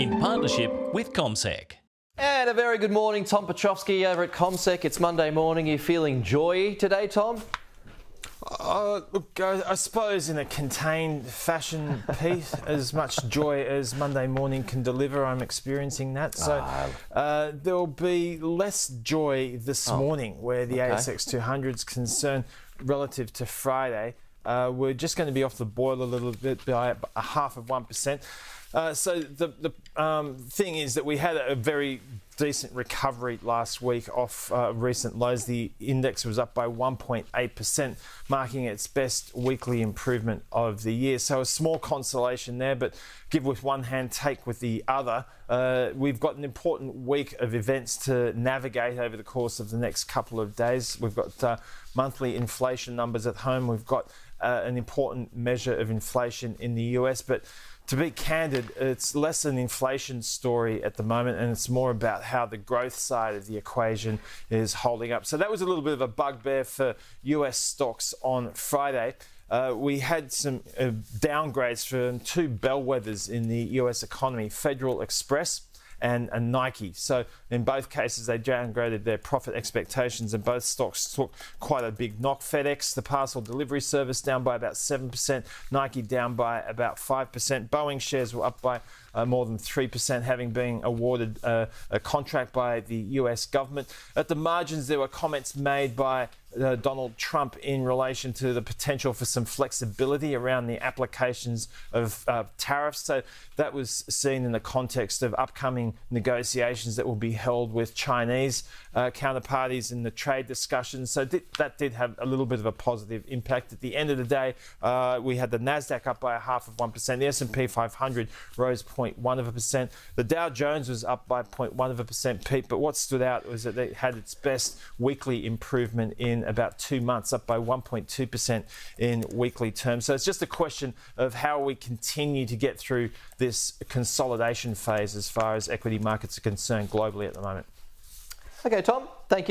in partnership with CommSec. And a very good morning, Tom Piotrowski over at CommSec. It's Monday morning. You feeling joy today, Tom? Look, I suppose in a contained fashion piece, as much joy as Monday morning can deliver, I'm experiencing that. So there'll be less joy this morning where the ASX 200 is concerned relative to Friday. We're just going to be off the boil a little bit by 0.5%. So the thing is that we had a very decent recovery last week off recent lows. The index was up by 1.8%, marking its best weekly improvement of the year. So a small consolation there, but give with one hand, take with the other. We've got an important week of events to navigate over the course of the next couple of days. We've got monthly inflation numbers at home. We've got an important measure of inflation in the US, but to be candid, it's less an inflation story at the moment, and it's more about how the growth side of the equation is holding up. So that was a little bit of a bugbear for US stocks on Friday. We had some downgrades from two bellwethers in the US economy, Federal Express and Nike. So in both cases, they downgraded their profit expectations, and both stocks took quite a big knock. FedEx, the parcel delivery service, down by about 7%. Nike down by about 5%. Boeing shares were up by more than 3%, having been awarded a contract by the US government. At the margins, there were comments made by Donald Trump in relation to the potential for some flexibility around the applications of tariffs. So that was seen in the context of upcoming negotiations that will be held with Chinese counterparties in the trade discussions. So that did have a little bit of a positive impact. At the end of the day, we had the Nasdaq up by 0.5%. The S&P 500 rose 0.1%. The Dow Jones was up by 0.1%, Pete. But what stood out was that it had its best weekly improvement in about 2 months, up by 1.2% in weekly terms. So it's just a question of how we continue to get through this consolidation phase as far as equity markets are concerned globally at the moment. Okay, Tom, thank you.